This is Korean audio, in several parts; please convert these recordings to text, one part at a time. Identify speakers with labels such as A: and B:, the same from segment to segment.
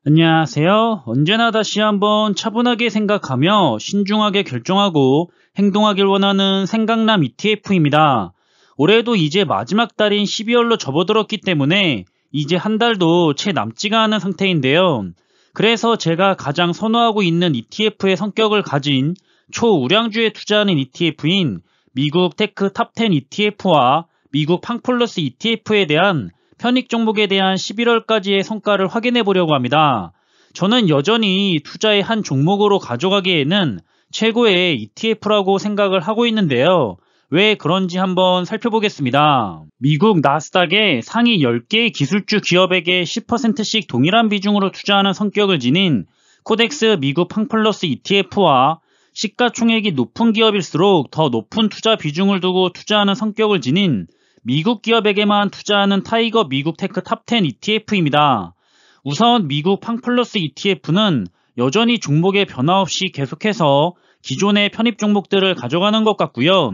A: 안녕하세요. 언제나 다시 한번 차분하게 생각하며 신중하게 결정하고 행동하길 원하는 생강남 ETF입니다. 올해도 이제 마지막 달인 12월로 접어들었기 때문에 이제 한 달도 채 남지가 않은 상태인데요. 그래서 제가 가장 선호하고 있는 ETF의 성격을 가진 초우량주에 투자하는 ETF인 미국 테크 탑10 ETF와 미국 팡플러스 ETF에 대한 편익 종목에 대한 11월까지의 성과를 확인해 보려고 합니다. 저는 여전히 투자의 한 종목으로 가져가기에는 최고의 ETF라고 생각을 하고 있는데요. 왜 그런지 한번 살펴보겠습니다. 미국 나스닥의 상위 10개의 기술주 기업에게 10%씩 동일한 비중으로 투자하는 성격을 지닌 코덱스 미국 팡플러스 ETF와 시가총액이 높은 기업일수록 더 높은 투자 비중을 두고 투자하는 성격을 지닌 미국 기업에게만 투자하는 타이거 미국 테크 탑10 ETF입니다. 우선 미국 팡플러스 ETF는 여전히 종목의 변화 없이 계속해서 기존의 편입 종목들을 가져가는 것 같고요.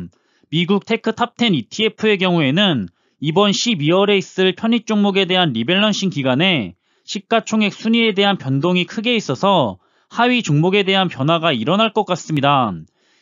A: 미국 테크 탑10 ETF의 경우에는 이번 12월에 있을 편입 종목에 대한 리밸런싱 기간에 시가총액 순위에 대한 변동이 크게 있어서 하위 종목에 대한 변화가 일어날 것 같습니다.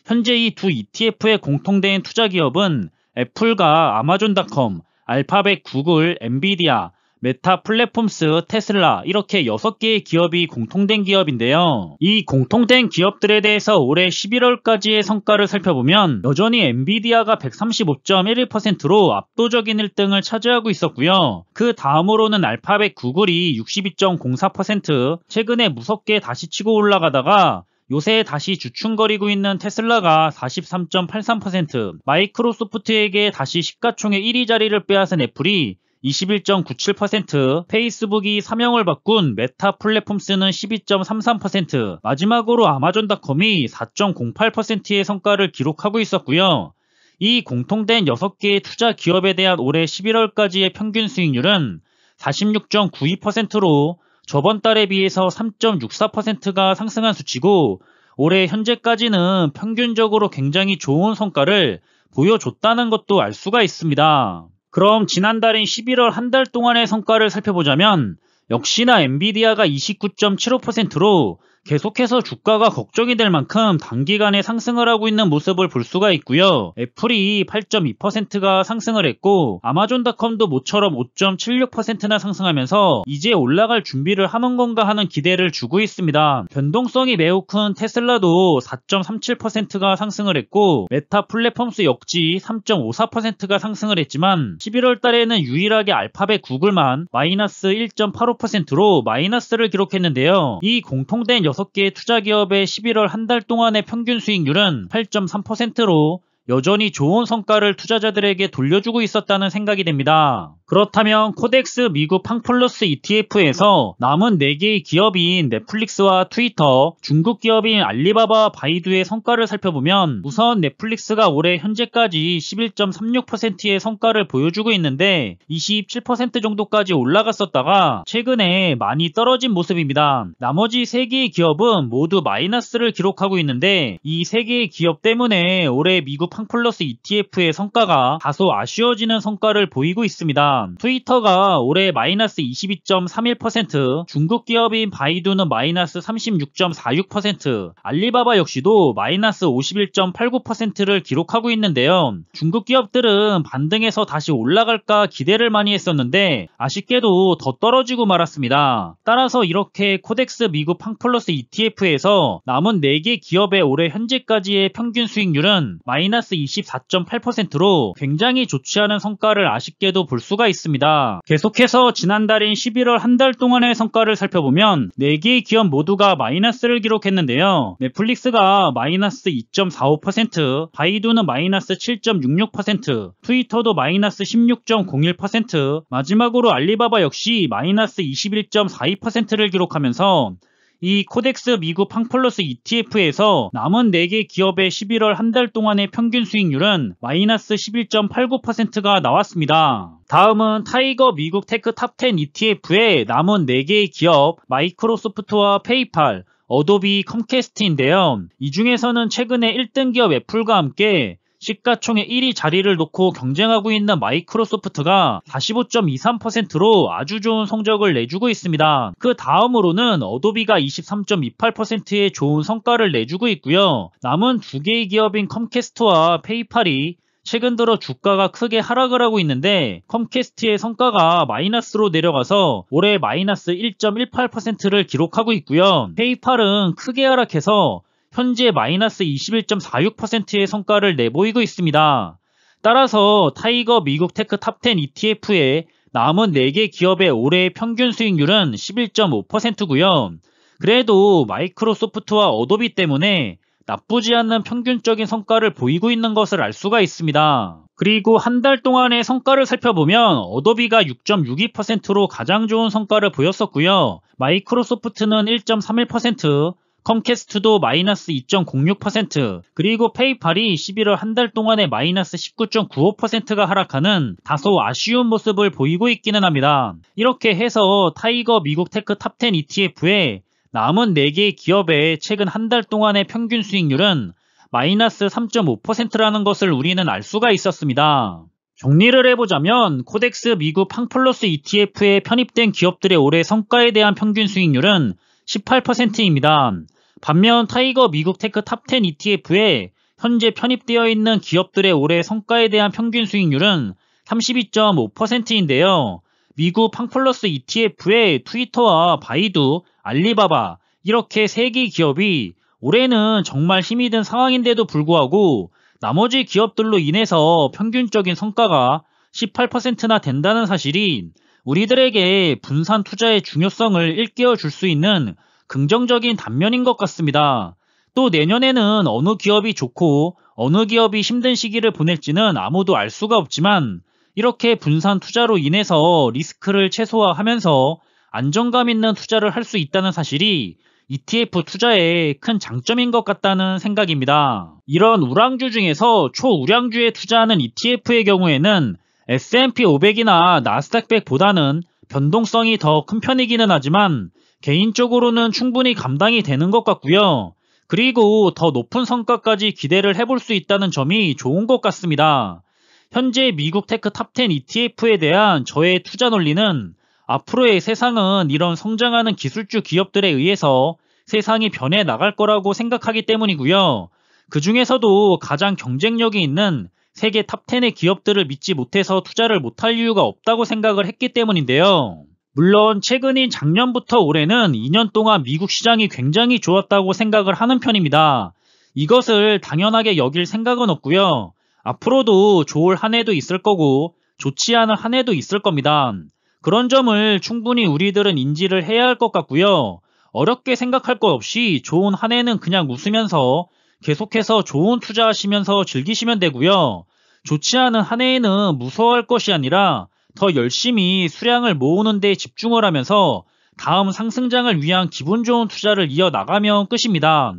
A: 현재 이 두 ETF의 공통된 투자 기업은 애플과 아마존닷컴, 알파벳 구글, 엔비디아, 메타 플랫폼스, 테슬라 이렇게 6개의 기업이 공통된 기업인데요. 이 공통된 기업들에 대해서 올해 11월까지의 성과를 살펴보면 여전히 엔비디아가 135.11%로 압도적인 1등을 차지하고 있었고요. 그 다음으로는 알파벳 구글이 62.04%, 최근에 무섭게 다시 치고 올라가다가 요새 다시 주춤거리고 있는 테슬라가 43.83%, 마이크로소프트에게 다시 시가총액 1위 자리를 빼앗은 애플이 21.97%, 페이스북이 사명을 바꾼 메타 플랫폼스는 12.33%, 마지막으로 아마존닷컴이 4.08%의 성과를 기록하고 있었고요. 이 공통된 6개의 투자 기업에 대한 올해 11월까지의 평균 수익률은 46.92%로 저번 달에 비해서 3.64%가 상승한 수치고 올해 현재까지는 평균적으로 굉장히 좋은 성과를 보여줬다는 것도 알 수가 있습니다. 그럼 지난달인 11월 한 달 동안의 성과를 살펴보자면 역시나 엔비디아가 29.75%로 계속해서 주가가 걱정이 될 만큼 단기간에 상승을 하고 있는 모습을 볼 수가 있고요. 애플이 8.2%가 상승을 했고 아마존닷컴도 모처럼 5.76%나 상승하면서 이제 올라갈 준비를 하는 건가 하는 기대를 주고 있습니다. 변동성이 매우 큰 테슬라도 4.37%가 상승을 했고 메타 플랫폼스 역시 3.54%가 상승을 했지만 11월 달에는 유일하게 알파벳 구글만 마이너스 1.85%로 마이너스를 기록했는데요. 이 공통된 6개의 투자 기업의 11월 한 달 동안의 평균 수익률은 8.3%로 여전히 좋은 성과를 투자자들에게 돌려주고 있었다는 생각이 됩니다. 그렇다면 코덱스 미국 팡플러스 ETF에서 남은 4개의 기업인 넷플릭스와 트위터, 중국 기업인 알리바바와 바이두의 성과를 살펴보면 우선 넷플릭스가 올해 현재까지 11.36%의 성과를 보여주고 있는데 27% 정도까지 올라갔었다가 최근에 많이 떨어진 모습입니다. 나머지 3개의 기업은 모두 마이너스를 기록하고 있는데 이 3개의 기업 때문에 올해 미국 팡플러스 ETF의 성과가 다소 아쉬워지는 성과를 보이고 있습니다. 트위터가 올해 마이너스 22.31%, 중국 기업인 바이두는 마이너스 36.46%, 알리바바 역시도 마이너스 51.89%를 기록하고 있는데요. 중국 기업들은 반등해서 다시 올라갈까 기대를 많이 했었는데 아쉽게도 더 떨어지고 말았습니다. 따라서 이렇게 코덱스 미국 팡플러스 ETF에서 남은 4개 기업의 올해 현재까지의 평균 수익률은 마이너스 24.8%로 굉장히 좋지 않은 성과를 아쉽게도 볼 수가 있습니다. 계속해서 지난달인 11월 한 달 동안의 성과를 살펴보면 4개의 기업 모두가 마이너스를 기록했는데요. 넷플릭스가 마이너스 2.45%, 바이두는 마이너스 7.66%, 트위터도 마이너스 16.01%, 마지막으로 알리바바 역시 마이너스 21.42%를 기록하면서 이 코덱스 미국 팡플러스 ETF에서 남은 4개 기업의 11월 한 달 동안의 평균 수익률은 마이너스 11.89%가 나왔습니다. 다음은 타이거 미국 테크 탑10 ETF의 남은 4개의 기업 마이크로소프트와 페이팔, 어도비, 컴캐스트인데요. 이 중에서는 최근에 1등 기업 애플과 함께 시가총액 1위 자리를 놓고 경쟁하고 있는 마이크로소프트가 45.23%로 아주 좋은 성적을 내주고 있습니다. 그 다음으로는 어도비가 23.28%의 좋은 성과를 내주고 있고요. 남은 두 개의 기업인 컴캐스트와 페이팔이 최근 들어 주가가 크게 하락을 하고 있는데, 컴캐스트의 성과가 마이너스로 내려가서 올해 마이너스 1.18%를 기록하고 있고요. 페이팔은 크게 하락해서 현재 마이너스 21.46%의 성과를 내보이고 있습니다. 따라서 타이거 미국 테크 탑10 ETF의 남은 4개 기업의 올해 평균 수익률은 11.5%고요. 그래도 마이크로소프트와 어도비 때문에 나쁘지 않는 평균적인 성과를 보이고 있는 것을 알 수가 있습니다. 그리고 한 달 동안의 성과를 살펴보면 어도비가 6.62%로 가장 좋은 성과를 보였었고요. 마이크로소프트는 1.31%, 컴캐스트도 마이너스 2.06%, 그리고 페이팔이 11월 한 달 동안에 마이너스 19.95%가 하락하는 다소 아쉬운 모습을 보이고 있기는 합니다. 이렇게 해서 타이거 미국 테크 탑10 ETF의 남은 4개의 기업의 최근 한 달 동안의 평균 수익률은 마이너스 3.5%라는 것을 우리는 알 수가 있었습니다. 정리를 해보자면 코덱스 미국 팡플러스 ETF에 편입된 기업들의 올해 성과에 대한 평균 수익률은 18%입니다. 반면 타이거 미국 테크 탑10 ETF에 현재 편입되어 있는 기업들의 올해 성과에 대한 평균 수익률은 32.5%인데요. 미국 팡플러스 ETF의 트위터와 바이두, 알리바바 이렇게 3개 기업이 올해는 정말 힘이 든 상황인데도 불구하고 나머지 기업들로 인해서 평균적인 성과가 18%나 된다는 사실이 우리들에게 분산 투자의 중요성을 일깨워 줄 수 있는 긍정적인 단면인 것 같습니다. 또 내년에는 어느 기업이 좋고 어느 기업이 힘든 시기를 보낼지는 아무도 알 수가 없지만, 이렇게 분산 투자로 인해서 리스크를 최소화하면서 안정감 있는 투자를 할 수 있다는 사실이 ETF 투자의 큰 장점인 것 같다는 생각입니다. 이런 우량주 중에서 초우량주에 투자하는 ETF의 경우에는 S&P 500이나 나스닥 100보다는 변동성이 더 큰 편이기는 하지만 개인적으로는 충분히 감당이 되는 것 같고요. 그리고 더 높은 성과까지 기대를 해볼 수 있다는 점이 좋은 것 같습니다. 현재 미국 테크 탑10 ETF에 대한 저의 투자 논리는 앞으로의 세상은 이런 성장하는 기술주 기업들에 의해서 세상이 변해 나갈 거라고 생각하기 때문이고요. 그 중에서도 가장 경쟁력이 있는 세계 탑10의 기업들을 믿지 못해서 투자를 못할 이유가 없다고 생각을 했기 때문인데요. 물론 최근인 작년부터 올해는 2년 동안 미국 시장이 굉장히 좋았다고 생각을 하는 편입니다. 이것을 당연하게 여길 생각은 없고요. 앞으로도 좋을 한 해도 있을 거고 좋지 않은 한 해도 있을 겁니다. 그런 점을 충분히 우리들은 인지를 해야 할 것 같고요. 어렵게 생각할 것 없이 좋은 한 해는 그냥 웃으면서 계속해서 좋은 투자하시면서 즐기시면 되고요. 좋지 않은 한 해에는 무서워할 것이 아니라 더 열심히 수량을 모으는 데 집중을 하면서 다음 상승장을 위한 기분 좋은 투자를 이어나가면 끝입니다.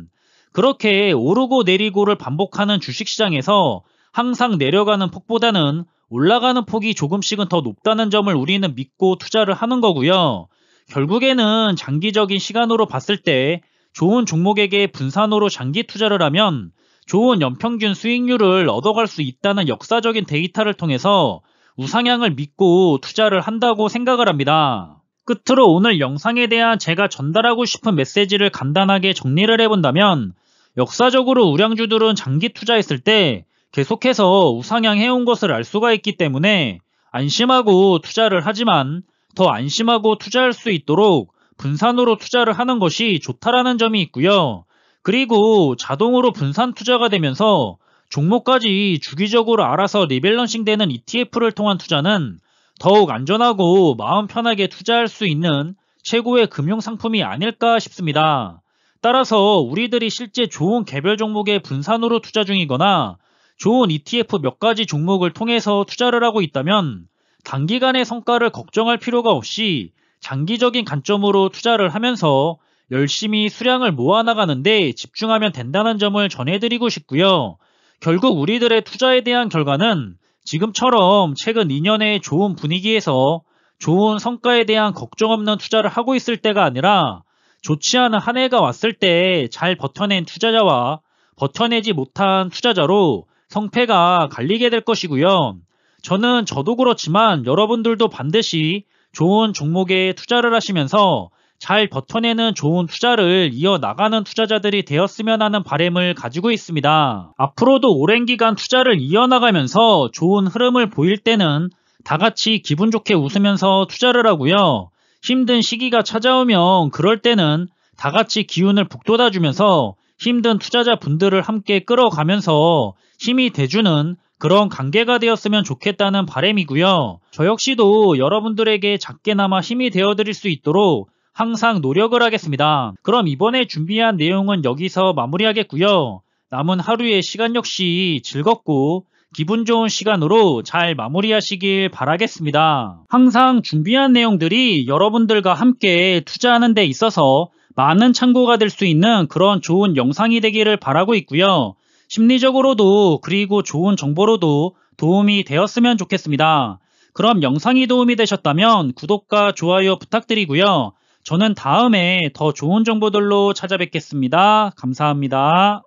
A: 그렇게 오르고 내리고를 반복하는 주식시장에서 항상 내려가는 폭보다는 올라가는 폭이 조금씩은 더 높다는 점을 우리는 믿고 투자를 하는 거고요. 결국에는 장기적인 시간으로 봤을 때 좋은 종목에게 분산으로 장기 투자를 하면 좋은 연평균 수익률을 얻어갈 수 있다는 역사적인 데이터를 통해서 우상향을 믿고 투자를 한다고 생각을 합니다. 끝으로 오늘 영상에 대한 제가 전달하고 싶은 메시지를 간단하게 정리를 해본다면, 역사적으로 우량주들은 장기 투자했을 때 계속해서 우상향해온 것을 알 수가 있기 때문에 안심하고 투자를 하지만 더 안심하고 투자할 수 있도록 분산으로 투자를 하는 것이 좋다라는 점이 있고요. 그리고 자동으로 분산 투자가 되면서 종목까지 주기적으로 알아서 리밸런싱 되는 ETF를 통한 투자는 더욱 안전하고 마음 편하게 투자할 수 있는 최고의 금융상품이 아닐까 싶습니다. 따라서 우리들이 실제 좋은 개별 종목의 분산으로 투자 중이거나 좋은 ETF 몇 가지 종목을 통해서 투자를 하고 있다면 단기간의 성과를 걱정할 필요가 없이 장기적인 관점으로 투자를 하면서 열심히 수량을 모아나가는데 집중하면 된다는 점을 전해드리고 싶고요. 결국 우리들의 투자에 대한 결과는 지금처럼 최근 2년의 좋은 분위기에서 좋은 성과에 대한 걱정 없는 투자를 하고 있을 때가 아니라 좋지 않은 한 해가 왔을 때 잘 버텨낸 투자자와 버텨내지 못한 투자자로 성패가 갈리게 될 것이고요. 저도 그렇지만 여러분들도 반드시 좋은 종목에 투자를 하시면서 잘 버텨내는 좋은 투자를 이어나가는 투자자들이 되었으면 하는 바람을 가지고 있습니다. 앞으로도 오랜 기간 투자를 이어나가면서 좋은 흐름을 보일 때는 다 같이 기분 좋게 웃으면서 투자를 하고요. 힘든 시기가 찾아오면 그럴 때는 다 같이 기운을 북돋아주면서 힘든 투자자분들을 함께 끌어가면서 힘이 돼주는 그런 관계가 되었으면 좋겠다는 바람이고요. 저 역시도 여러분들에게 작게나마 힘이 되어드릴 수 있도록 항상 노력을 하겠습니다. 그럼 이번에 준비한 내용은 여기서 마무리하겠고요. 남은 하루의 시간 역시 즐겁고 기분 좋은 시간으로 잘 마무리하시길 바라겠습니다. 항상 준비한 내용들이 여러분들과 함께 투자하는 데 있어서 많은 참고가 될 수 있는 그런 좋은 영상이 되기를 바라고 있고요. 심리적으로도 그리고 좋은 정보로도 도움이 되었으면 좋겠습니다. 그럼 영상이 도움이 되셨다면 구독과 좋아요 부탁드리고요. 저는 다음에 더 좋은 정보들로 찾아뵙겠습니다. 감사합니다.